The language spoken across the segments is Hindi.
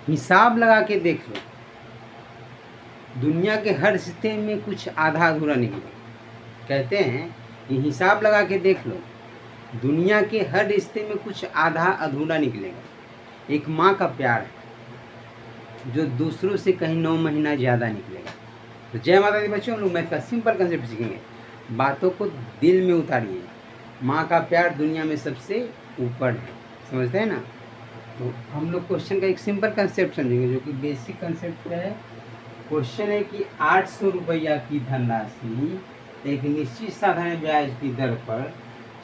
हिसाब लगा के देख लो, दुनिया के हर रिश्ते में कुछ आधा अधूरा निकले। कहते हैं कि हिसाब लगा के देख लो, दुनिया के हर रिश्ते में कुछ आधा अधूरा निकलेगा। एक माँ का प्यार है जो दूसरों से कहीं 9 महीना ज़्यादा निकलेगा। तो जय माता दी बच्चों, हम लोग मैथ का सिंपल कंसेप्ट सीखेंगे। बातों को दिल में उतारिए। माँ का प्यार दुनिया में सबसे ऊपर है, समझते हैं ना। तो हम लोग क्वेश्चन का एक सिंपल कंसेप्ट समझेंगे जो कि बेसिक कंसेप्ट है। क्वेश्चन है कि 800 रुपया की धनराशि एक निश्चित साधारण ब्याज की दर पर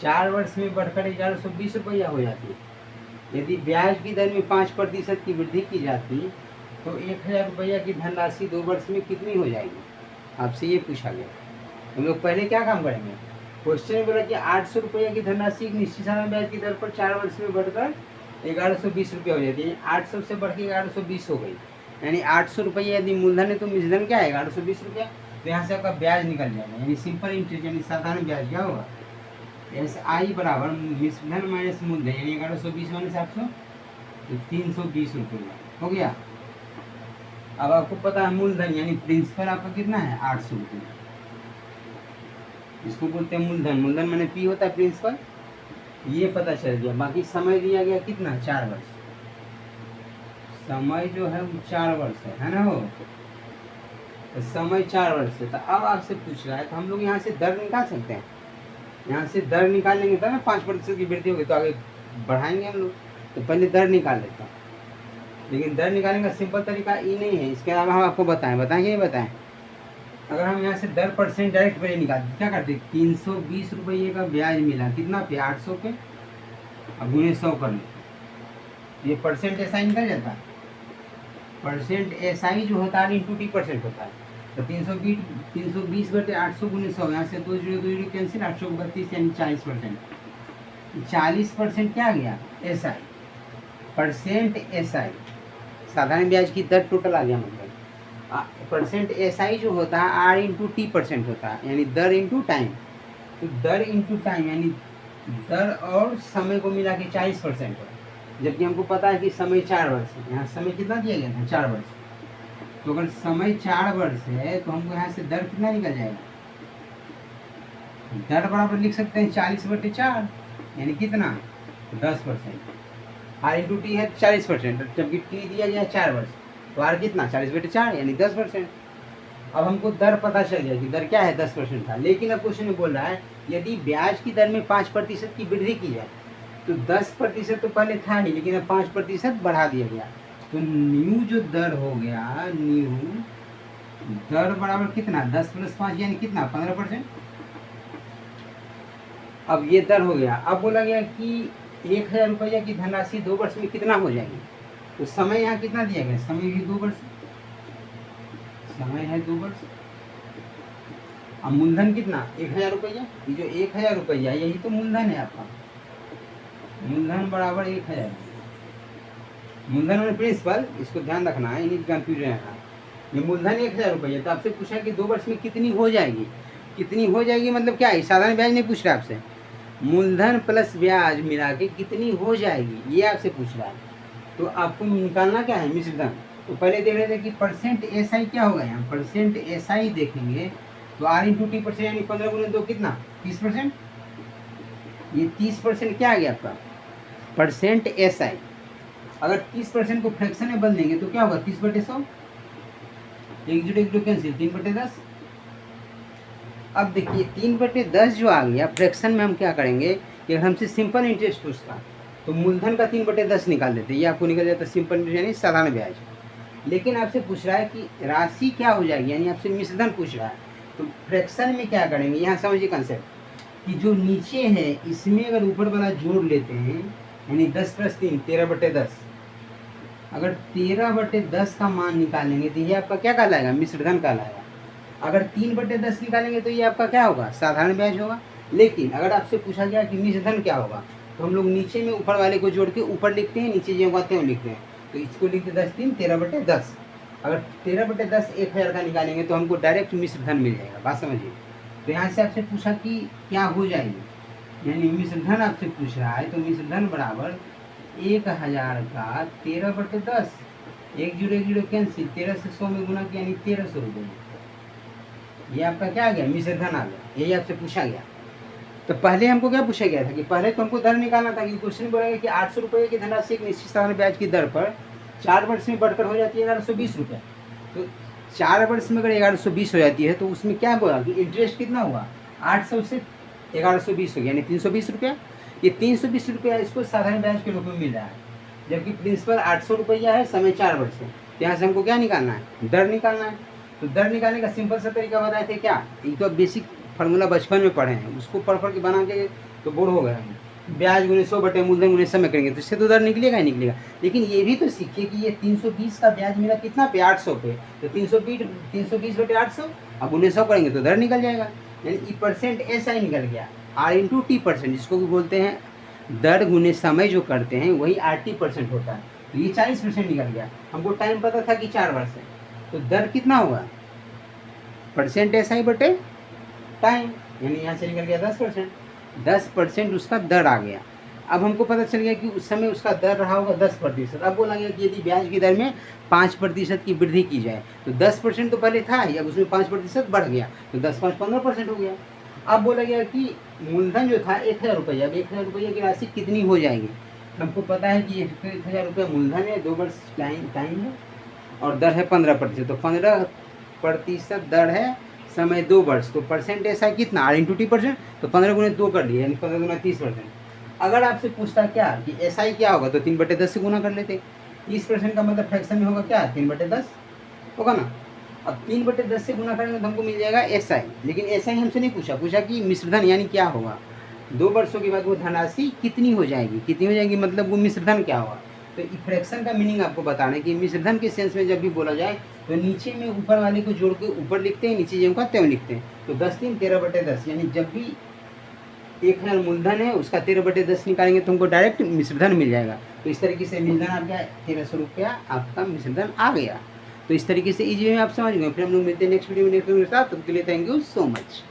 4 वर्ष में बढ़कर 1120 रुपया हो जाती है। यदि ब्याज की दर में 5% की वृद्धि की जाती तो 1000 रुपया की धनराशि 2 वर्ष में कितनी हो जाएगी? आपसे ये पूछा गया। हम लोग पहले क्या काम करेंगे, क्वेश्चन में बोला कि 800 रुपया की धनराशि एक निश्चित साधारण ब्याज की दर पर 4 वर्ष में बढ़कर 1120 रुपया हो जाती है। 800 से बढ़ के 1120 हो गई, यानी 800 रुपया यदि मूलधन है तो मिश्रधन क्या है 1120 रुपया। तो यहाँ से आपका ब्याज निकल जाएगा, यानी सिंपल इंटरेस्ट यानी साधारण ब्याज क्या होगा, SI बराबर मिश्रधन माइनस मूलधन, यानी 1120 माइनस 800 तो 320 रुपया हो गया। अब आपको पता है मूलधन यानी प्रिंसिपल आपका कितना है 800 रुपया, इसको बोलते हैं मूलधन। मूलधन मैंने P होता है प्रिंसिपल, ये पता चल गया। बाकी समय दिया गया कितना 4 वर्ष, समय जो है वो 4 वर्ष है ना। हो तो समय 4 वर्ष है। तो अब आपसे पूछ रहा है तो हम लोग यहाँ से दर निकाल सकते हैं। यहाँ से दर निकालेंगे तब ना 5% की वृद्धि होगी तो आगे बढ़ाएंगे हम लोग। तो पहले दर निकाल लेते हैं, लेकिन दर निकालने का सिंपल तरीका ये नहीं है। इसके अलावा हम आपको बताएं कि नहीं बताएं। अगर हम यहाँ से दर परसेंट डायरेक्ट पहले निकालते क्या करते, 320 रुपये का ब्याज मिला कितना पे 800 पे, अब गुणे 100 कर लेते, ये परसेंट SI निकल जाता है। परसेंट SI जो होता है इंटू T% होता है। तो 320 बटे 800 गुणे 100, यहाँ से 2 जीरो कैंसिल, 832 यानी 40%। 40% क्या आ गया SI, परसेंट SI साधारण ब्याज की दर टोटल आ गया। मतलब परसेंट SI जो होता है R इंटू T% होता है, यानी दर इंटू टाइम। तो दर इंटू टाइम यानी दर और समय को मिला के 40% होता है, जबकि हमको पता है कि समय 4 वर्ष है। यहाँ समय कितना दिया गया था 4 वर्ष। तो अगर समय 4 वर्ष है तो हमको यहाँ से दर कितना निकल जाएगा, दर बराबर लिख सकते हैं 40 बटे 4 यानी कितना 10%। R इंटू T है 40%, जबकि T दिया गया 4 वर्ष तो R कितना 40 बटे 4 यानी 10%। अब हमको दर पता चल गया कि दर क्या है 10% था। लेकिन अब क्वेश्चन में बोल रहा है यदि ब्याज की दर में 5% की वृद्धि की जाए तो 10% तो पहले था ही, लेकिन अब 5% बढ़ा दिया गया। तो न्यू जो दर हो गया, न्यू दर बराबर कितना 10 + 5 यानी कितना 15%। अब ये दर हो गया। अब बोला गया कि 1000 रुपया की धनराशि 2 वर्ष में कितना हो जाएगी। तो समय यहाँ कितना दिया गया, समय भी 2 वर्ष, समय है 2 वर्ष। अब मूलधन कितना 1000 रुपया, ये जो 1000 रुपया यही तो मूलधन है आपका। मूलधन बराबर 1000, मूलधन में प्रिंसिपल, इसको ध्यान रखना है, इन्हीं कंफ्यूजन है। ये मूलधन 1000 रुपया। तो आपसे पूछा कि 2 वर्ष में कितनी हो जाएगी, कितनी हो जाएगी मतलब क्या है, साधारण ब्याज नहीं पूछ रहा आपसे, मूलधन प्लस ब्याज मिला के कितनी हो जाएगी ये आपसे पूछ रहा है। तो आपको निकालना क्या है मिश्रधन। तो पहले देख रहे थे कि परसेंट SI क्या होगा, यहाँ परसेंट SI देखेंगे तो R इंटू T% यानी 15 गुणे 2 कितना 30%। ये 30% क्या आ गया आपका परसेंट SI। अगर 30% को फ्रैक्शन में बदल देंगे तो क्या होगा 30 बटे 100, एक जीरो कैंसिल 3 बटे 10। अब देखिए 3 बटे 10 जो आ गया फ्रैक्शन में हम क्या करेंगे कि अगर हमसे सिंपल इंटरेस्ट पूछता तो मूलधन का 3 बटे 10 निकाल देते, ये आपको निकल जाता सिंपल इंटरेस्ट यानी साधारण ब्याज। लेकिन आपसे पूछ रहा है कि राशि क्या हो जाएगी, यानी आपसे मिश्रधन पूछ रहा है। तो फ्रैक्शन में क्या करेंगे, यहाँ समझिए कंसेप्ट कि जो नीचे है इसमें अगर ऊपर वाला जोड़ लेते हैं यानी 10 + 3 13 बटे 10। अगर 13 बटे 10 का मान निकालेंगे तो ये आपका क्या कहलाएगा मिश्रधन कहलाएगा। अगर 3 बटे 10 निकालेंगे तो ये आपका क्या होगा साधारण ब्याज होगा। लेकिन अगर आपसे पूछा गया कि मिश्रधन क्या होगा तो हम लोग नीचे में ऊपर वाले को जोड़ के ऊपर लिखते हैं, नीचे जो आते हैं लिखते हैं। तो इसको लिखते 10 3 13 बटे 10। अगर 13 बटे 10 1000 का निकालेंगे तो हमको डायरेक्ट मिश्रधन मिल जाएगा, बात समझिए। तो यहाँ से आपसे पूछा कि क्या हो जाएगी, यानी मिश्रधन आपसे पूछ रहा है। तो मिश्रधन बराबर 1000 का 13/10, 1 0 1 0 कैंसिल, 13 से 100 में गुना किया यानी 1300 रुपये। ये आपका क्या आ गया, मिश्र धन आ गया। यही आपसे पूछा गया। तो पहले हमको क्या पूछा गया था कि पहले तो हमको दर निकालना था कि क्वेश्चन बोलेगा कि 800 रुपये की धनराशि एक निश्चित साधारण ब्याज की दर पर 4 वर्ष में बढ़कर हो जाती है 1120 रुपये। तो 4 वर्ष में अगर 1120 हो जाती है तो उसमें क्या बोला कि इंटरेस्ट कितना हुआ, 800 से 1120 हो गया यानी 320 रुपया। ये 320 रुपया इसको साधारण ब्याज के रूप में मिल रहा है, जबकि प्रिंसिपल 800 रुपया है, समय 4 वर्ष है। तो यहाँ से हमको क्या निकालना है, दर निकालना है। तो दर निकालने का सिंपल सा तरीका बताए थे क्या, एक तो बेसिक फार्मूला बचपन में पढ़े हैं, उसको पढ़ के बना के तो बोर हो गए हैं। ब्याज गुने 100 बटे मूलधन गुने समय करेंगे तो इससे तो दर निकलेगा ही निकलेगा। लेकिन ये भी तो सीखिए कि ये 320 का ब्याज मिला कितना पे, 800 पे। तो 320 बटे 800 अब गुने 100 करेंगे तो दर निकल जाएगा, यानी ई परसेंट ऐसा ही निकल गया। R/T%, जिसको भी बोलते हैं दर गुने समय जो करते हैं वही RT% होता है। तो ये 40% निकल गया। हमको टाइम पता था कि 4 वर्ष है, तो दर कितना हुआ, परसेंट SI बटे टाइम, यानी यहाँ से निकल गया 10%। 10% उसका दर आ गया। अब हमको पता चल गया कि उस समय उसका दर रहा होगा 10%। अब बोला गया कि यदि ब्याज की दर में 5% की वृद्धि की जाए तो 10% तो पहले था ही, अब उसमें 5% बढ़ गया तो 10 5 15% हो गया। अब बोला गया कि मूलधन जो था 1000 रुपया, अब 1000 रुपये की राशि कितनी हो जाएगी। हमको पता है कि 1000 रुपया मूलधन है, 2 वर्ष टाइम है और दर है 15%। तो 15% दर है, समय 2 वर्ष, तो परसेंट ऐसा कितना R/T%। तो 15 गुने 2 कर लिए यानी 15 गुना 30%। अगर आपसे पूछता क्या कि SI क्या होगा तो 3/10 से गुना कर लेते। 30% का मतलब फ्रैक्शन में होगा क्या, 3/10 होगा ना। अब 3/10 से गुना करेंगे तो हमको मिल जाएगा SI। लेकिन SI हमसे नहीं पूछा कि मिश्रधन यानी क्या होगा, 2 वर्षों के बाद वो धनराशि कितनी हो जाएगी, मतलब वो मिश्रधन क्या होगा। तो फ्रैक्शन का मीनिंग आपको बताना है कि मिश्रधन के सेंस में जब भी बोला जाए तो नीचे में ऊपर वाले को जोड़ के ऊपर लिखते हैं, नीचे जो का त्यों लिखते हैं। तो 10 3 13/10, यानी जब भी 1000 मूलधन है उसका 13/10 निकालेंगे तो हमको डायरेक्ट मिश्रधन मिल जाएगा। तो इस तरीके से मिश्रधन आपका 1300 रुपया आपका मिश्रधन आ गया। तो इस तरीके से इजी में आप समझ गए। फिर हम लोग मिलते हैं नेक्स्ट वीडियो में नेक्स्ट के साथ। तब के लिए थैंक यू सो मच।